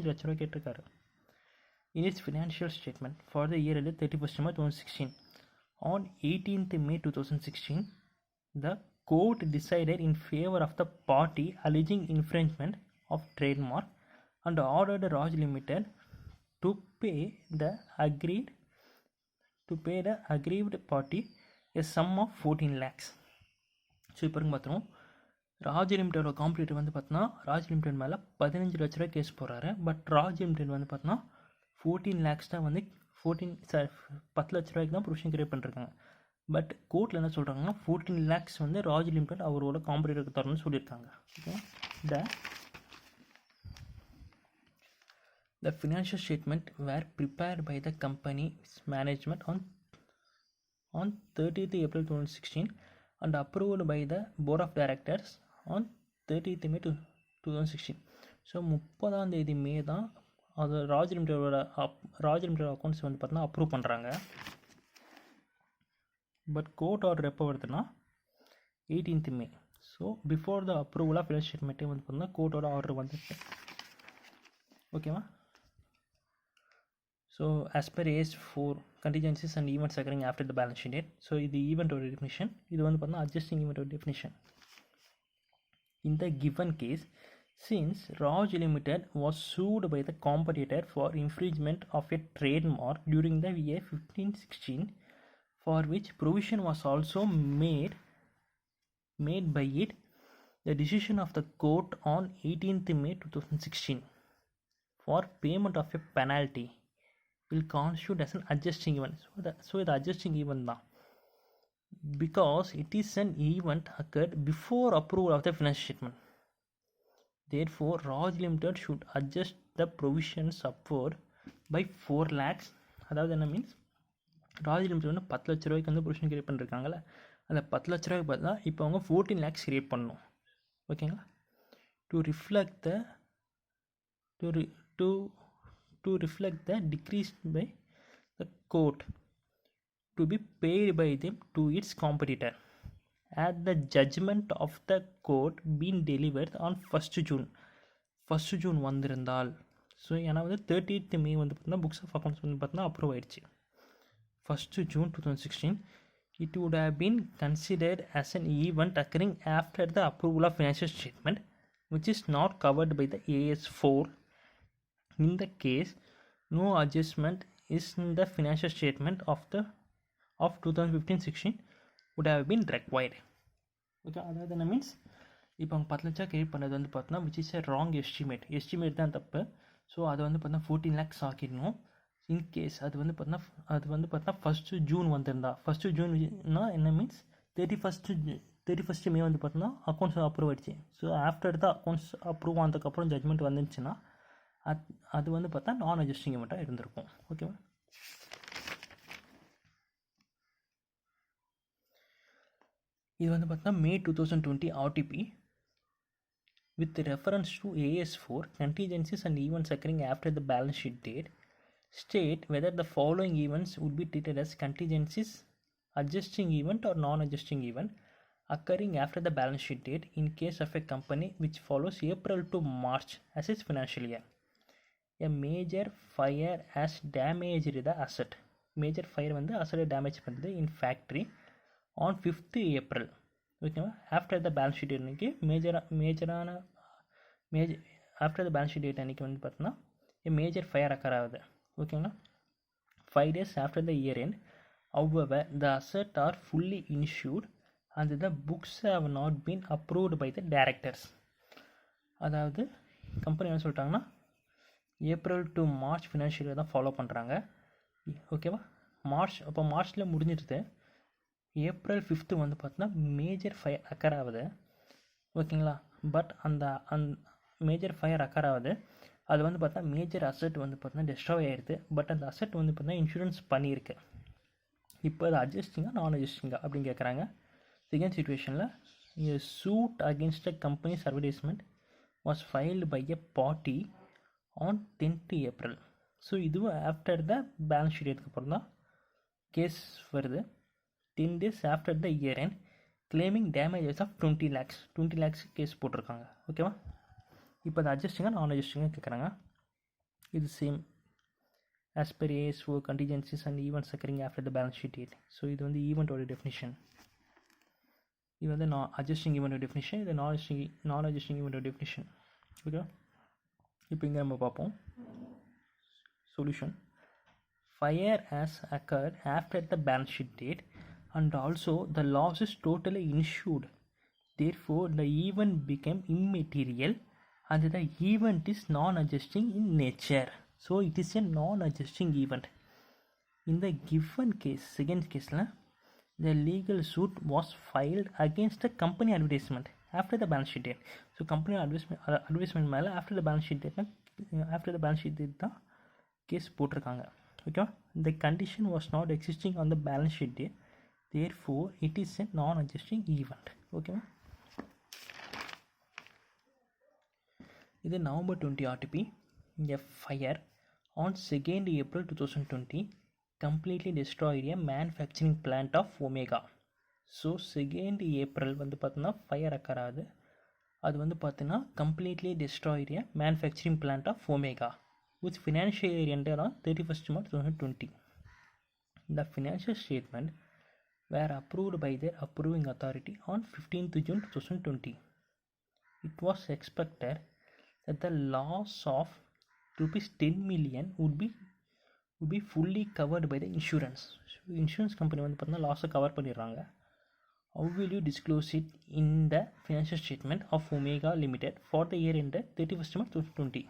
லட்ச ரூபாய் கேட்டிருக்காரு. In its financial statement for the year ended 31st March 2016. On 18th May 2016, the court decided in favor of the party alleging infringement of trademark and ordered Raj Limited to pay the aggrieved party a sum of 14 lakhs. So இப்போ பார்த்துருவோம், Raj லிமிட்டோட competitor வந்து பார்த்தோன்னா Raj limited மேலே 15 லட்ச ரூபாய் case போடுறாரு. But Raj limited வந்து பார்த்தோன்னா 14 lakhs தான் வந்து 10 லட்ச ரூபாய்க்கு தான் ப்ரொவிஷன் கிரியேட் பண்ணிருக்காங்க. பட் கோர்ட்டில் என்ன சொல்கிறாங்கன்னா 14 lakhs வந்து ராஜ் லிமிடெட் அவரோட காம்படிட்டருக்கு தரணும்னு சொல்லியிருக்காங்க. Okay, The financial statement were prepared by the company's management on 30th April 2016 and approved by the board of directors on 30th May 2016. So 30 மே தான் அது ராஜ் லிமிடெட் அக்கௌண்ட்ஸ் வந்து பார்த்தீங்கன்னா அப்ரூவ் பண்ணுறாங்க. பட் கோர்ட் ஆர்டர் எப்போ வருதுன்னா 18th May. So before the approval of financial ஸ்டேட்மெண்ட்டே வந்து பார்த்தீங்கன்னா கோர்ட்டோட ஆர்டர் வந்துருக்கு. ஓகேவா? So as per AS4 contingencies and events occurring after the balance sheet date. So இது ஈவெண்ட்டோட டெஃபினிஷன். இது வந்து பார்த்தீங்கன்னா அட்ஜஸ்டிங் ஈவெண்ட்டோட definition. In the given case, since Raj Limited was sued by the competitor for infringement of a trademark during the year 15-16, for which provision was also made by it, the decision of the court on 18th May 2016 for payment of a penalty will constitute as an adjusting event. So the adjusting event தான், because it is an event occurred before approval of the financial statement. Therefore, Raj Limited should adjust the provisions upward by 4 lakhs. அதாவது என்ன means, Raj limited வந்து 10 லட்ச ரூபாய்க்கு வந்து provision create பண்ணிருக்காங்கல்ல, அந்த 10 லட்ச ரூபாய்க்கு பார்த்தா இப்போ அவங்க 14 lakhs கிரியேட் பண்ணணும். ஓகேங்களா? To reflect the decrease by the court to be paid by them to its competitor at the judgment of the court being delivered on 1st June வந்திருந்தால். ஸோ ஏன்னா வந்து 30th May வந்து பார்த்தீங்கன்னா books of accounts வந்து பார்த்தீங்கன்னா approve ஆயிடுச்சு. 1st June 2016 it would have been considered as an event occurring after the approval of financial statement, which is not covered by the AS4. In the case, no adjustment is in the financial statement of 2015-16 would have been required. Okay, அதாவது என்ன means, இப்போ அவங்க 10 லட்சம் create பண்ணது வந்து பார்த்தோன்னா which is a wrong estimate தான் தப்பு. ஸோ அதை வந்து பார்த்தீங்கன்னா 14 lakhs ஆக்கிடணும். இன்கேஸ் அது வந்து பார்த்தீங்கன்னா 1st June வந்திருந்தா, 1st Juneனா என்ன மீன்ஸ் 31st May வந்து பார்த்தீங்கன்னா அக்கௌண்ட்ஸ் அப்ரூவ் ஆகிடுச்சு. So after the accounts approve ஆனதுக்கப்புறம் ஜட்மெண்ட் வந்துச்சுன்னா அது வந்து பார்த்தா நான் அட்ஜஸ்டிங் இவெண்ட்டாக இருந்திருக்கும். ஓகேவா? இது வந்து பார்த்தீங்கன்னா May 2020 RTP with reference to AS4 contingencies and events occurring after the balance sheet date state whether the following events would be treated as contingencies, adjusting event or non-adjusting event occurring after the balance sheet date in case of a company which follows April to March as its financial year. A major fire has damaged the asset. Major fire வந்து asset damage பண்ணுது in factory on 5th April. ஓகேவா? After the balance sheet அன்றைக்கி after the balance sheet date அன்றைக்கி வந்து பார்த்தோன்னா major fire occur ஆகுது. ஓகேங்களா? 5 days after the year end, however, the assets are fully insured and the books have not been approved by the directors. அதாவது company என்ன சொல்லிட்டாங்கன்னா April to March financial year தான் follow பண்ணுறாங்க. ஓகேவா? மார்ச்சில் முடிஞ்சிடுது. April 5th வந்து பார்த்தோன்னா மேஜர் ஃபயர் அக்கர் ஆகுது. ஓகேங்களா? பட் அந்த மேஜர் ஃபயர் அக்கர் ஆகுது. அது வந்து பார்த்தா மேஜர் அசெட் வந்து பார்த்தீங்கன்னா டெஸ்ட்ராய் ஆகிடுது. பட் அந்த அசெட் வந்து பார்த்தீங்கன்னா இன்சூரன்ஸ் பண்ணியிருக்கு. இப்போ அது அட்ஜஸ்டிங்காக நான் அட்ஜஸ்டிங்காக அப்படின்னு கேட்குறாங்க. செகண்ட் சிச்சுவேஷனில் suit against a company's advertisement was filed by a party on 10th April. So இதுவும் ஆஃப்டர் த பேலன்ஸ் ஷீட் எடுத்துக்கப்புறம் தான் கேஸ் வருது. 10 days after the year end, claiming damages of 20 lakhs case போட்டிருக்காங்க. ஓகேவா? இப்போ அது அட்ஜஸ்டிங்காக நான் அட்ஜஸ்டிங்காக கேட்குறாங்க. இது same as per AS4 contingencies and events occurring after the balance sheet date. So இது வந்து ஈவெண்ட்டோட டெஃபினிஷன். இது வந்து நான் அட்ஜஸ்டிங் ஈவெண்ட்டோட டெஃபினிஷன், இது நான் அட்ஜஸ்டிங் ஈவெண்ட்டோட டெஃபினிஷன். ஓகேவா? இப்போ இங்கே நம்ம பார்ப்போம் solution. Fire has occurred after the balance sheet date and also the loss is totally insured. Therefore, the event became immaterial and the event is non-adjusting in nature. So, it is a non-adjusting event. In the given case, second case, the legal suit was filed against the company advertisement after the balance sheet date. So, company advertisement மேலே after the balance sheet date after the balance sheet date தான் case போட்டிருக்காங்க. ஓகேவா? இந்த condition was not existing on the balance sheet day, therefore it is a நான் adjusting event. ஓகேவா? இது November 20 RTB. A fire on 2nd April 2020 completely destroyed a manufacturing plant of Omega. So 2nd April வந்து பார்த்தோன்னா fire occur ஆகுது. அது வந்து பார்த்தீங்கன்னா completely destroyed a manufacturing plant of Omega which financial year ended on 31st March 2020. The financial statement were approved by their approving authority on 15th June 2020. It was expected that the loss of rupees 10 million would be fully covered by the insurance. So insurance company வந்து பார்த்தீங்கன்னா லாஸை cover பண்ணிடுறாங்க. How will you disclose it in the financial statement of Omega Limited for the year ended 31st March 2020?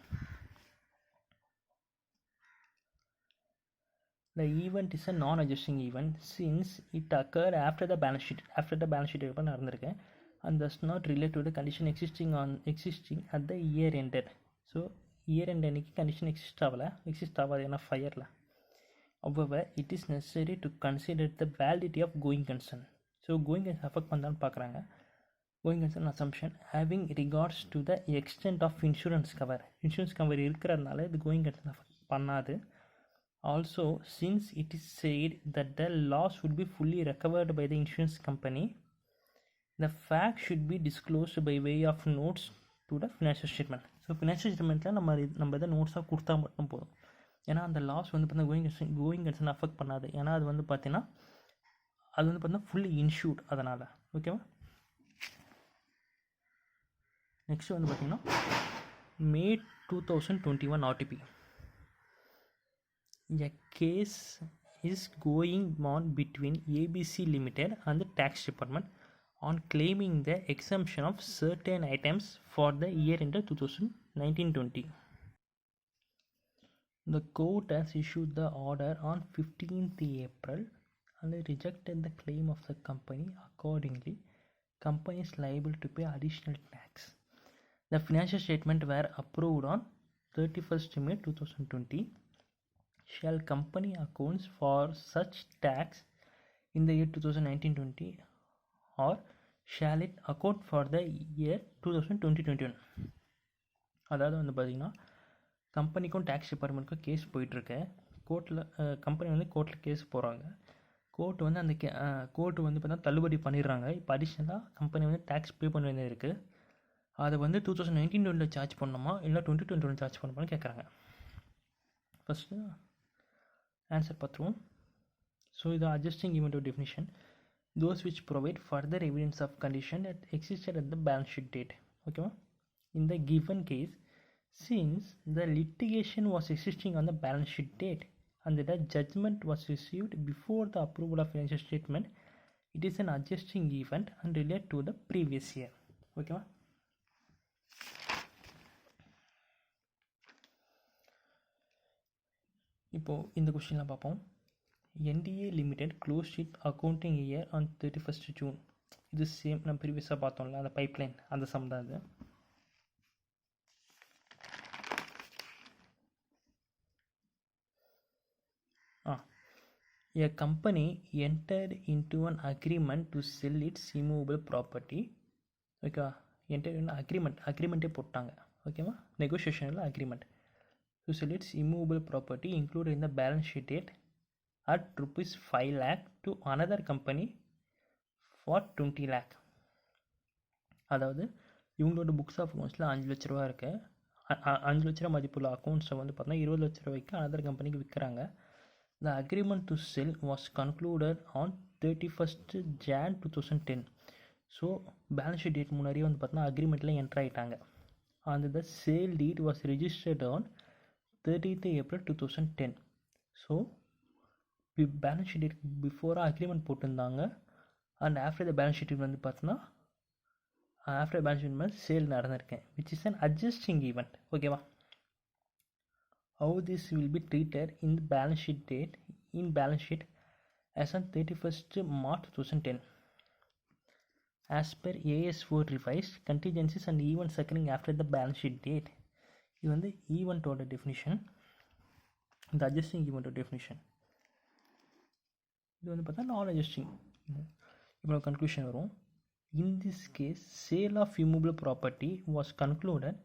The event is a non-adjusting event since it occurred after the balance sheet. After the balance sheet எப்போ நடந்திருக்கு, and does not relate to the condition existing at the year ended. So year end அன்னைக்கு condition exist ஆகாது ஏன்னா ஃபயரில். However, it is necessary to consider the validity of going concern. So going concern affect பண்ணான்னு பார்க்குறாங்க. Going concern assumption having regards to the extent of insurance cover இருக்கிறதுனால இது going concern affect பண்ணாது. Also since it is said that the loss would be fully recovered by the insurance company, the fact should be disclosed by way of notes to the financial statement. So financial ஸ்டேட்மெண்ட்டில் நம்ம இதை நோட்ஸாக கொடுத்தா மட்டும் போதும். ஏன்னா அந்த loss வந்து பார்த்தீங்கன்னா கோயிங் கன்சர்ன் அஃபெக்ட் பண்ணாது. ஏன்னா அது வந்து பார்த்தீங்கன்னா ஃபுல்லி இன்ஷூர்ட் அதனால். ஓகேவா? நெக்ஸ்ட் வந்து பார்த்தீங்கன்னா May 2021 RTB. A case is going on between ABC Limited and the tax department on claiming the exemption of certain items for the year ended 2019-20. The court has issued the order on 15th April and rejected the claim of the company. Accordingly, company is liable to pay additional tax. The financial statement were approved on 31st May 2020. Shall company accounts for such tax in the year 2019-20 or shall it account for the year 2020-21? அதாவது வந்து பார்த்திங்கன்னா கம்பெனிக்கும் tax டிபார்ட்மெண்ட்டுக்கும் case போயிட்டுருக்கு. Company வந்து கோர்ட்டில் case போகிறாங்க. Court வந்து court வந்து பார்த்தா தள்ளுபடி பண்ணிடுறாங்க. இப்போ அடிஷ்னலாக கம்பெனி வந்து டேக்ஸ் பே பண்ண வேண்டியது இருக்குது. அதை வந்து 2019-20 சார்ஜ் பண்ணணுமா இல்லை 2021 சார்ஜ் பண்ணணுமான்னு கேட்குறாங்க. ஃபஸ்ட்டு ஆன்சர் பார்த்துருவோம். ஸோ இது adjusting event of definition, those which provide further evidence of condition that existed at the balance sheet date. Okay, in the given case, since the litigation was existing on the balance sheet date and the judgment was received before the approval of financial statement, it is an adjusting event and relate to the previous year. Okay. இப்போது இந்த கொஸ்டின்லாம் பார்ப்போம். NDA Limited closed its accounting year on 31st June. இது same நம்ம ப்ரீவியஸாக பார்த்தோம்ல அந்த pipeline அந்த some தான் இது. A company entered into an agreement to sell its immovable property. ஓகேவா? entered in அக்ரிமெண்ட்டே போட்டாங்க. ஓகேவா? நெகோஷியேஷனில் agreement to sell its immovable property included in the balance sheet date at rupees 5 lakh to another company for 20 lakh. அதாவது இவங்களோட books of அக்கௌண்ட்ஸில் 5 லட்ச ரூபா இருக்குது. 5 லட்ச ரூபா மதிப்புள்ள அக்கௌண்ட்ஸை வந்து பார்த்தீங்கன்னா 20 லட்ச ரூபாய்க்கு அனதர் கம்பெனிக்கு விற்கிறாங்க. The agreement to sell was concluded on 31st Jan 2010. So balance sheet date முன்னாடியே வந்து பார்த்தீங்கன்னா அக்ரிமெண்ட்டில் என்ட்ரு ஆகிட்டாங்க. and the sale deed was registered on 30th April 2010. So balance sheet date பிஃபோராக அக்ரிமெண்ட் போட்டிருந்தாங்க. And after the balance sheet வந்து பார்த்தோன்னா after balance sheet மாதிரி sale நடந்திருக்கேன், which is an adjusting event. ஓகேவா? How this will be treated in the balance sheet date in balance sheet as on 31st March 2010. As per AS4 revised, contingencies and events occurring after the balance sheet date இது வந்து ஈவெண்ட்டோட definition, இந்த adjusting ஈவெண்ட்டோட definition. இது வந்து பார்த்தா நான் adjusting. இப்போ conclusion வரும். In this case, sale of immovable property was concluded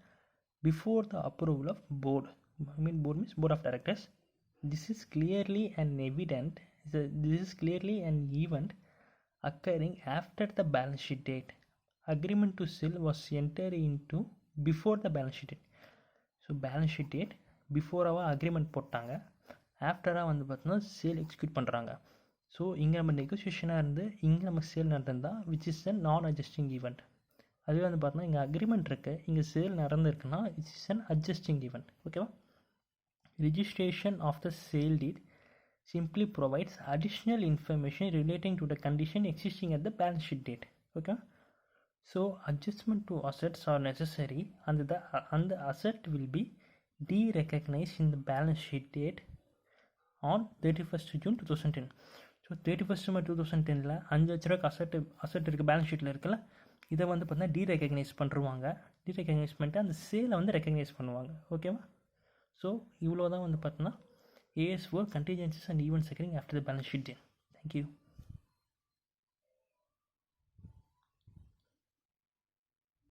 before the approval of board. Board means board of directors. This is clearly an event occurring after the balance sheet date. Agreement to sell was entered into before the balance sheet date. So balance sheet date பிஃபோராக agreement போட்டாங்க, ஆஃப்டராக வந்து பார்த்தோன்னா sale execute பண்ணுறாங்க. So இங்கே நம்ம நெகோசியேஷனாக இருந்து இங்கே நம்ம சேல் நடந்தால் which is a non adjusting event. அதுவே வந்து பார்த்தோன்னா இங்கே அக்ரிமெண்ட் இருக்குது, இங்கே சேல் நடந்திருக்குன்னா it's is an adjusting event. ஓகேவா? Registration of the sale deed simply provides additional information relating to the condition existing at the balance sheet date. Okay, so adjustment to assets are necessary and the asset will be de-recognized in the balance sheet date on 31st June 2010. So 31st May 2010 5 லட்ச ரூபாய்க்கு asset இருக்குது, balance ஷீட்டில் இருக்குல்ல, இதை வந்து பார்த்தீங்கன்னா டீரெகக்னைஸ் பண்ணுவாங்க. டீரெகக்னைஸ் பண்ணிட்டு அந்த சேலை வந்து ரெக்கக்னைஸ் பண்ணுவாங்க. ஓகேவா? ஸோ இவ்வளோ தான் வந்து பார்த்தீங்கன்னா AS4 contingencies and events occurring after the balance sheet date. Thank you.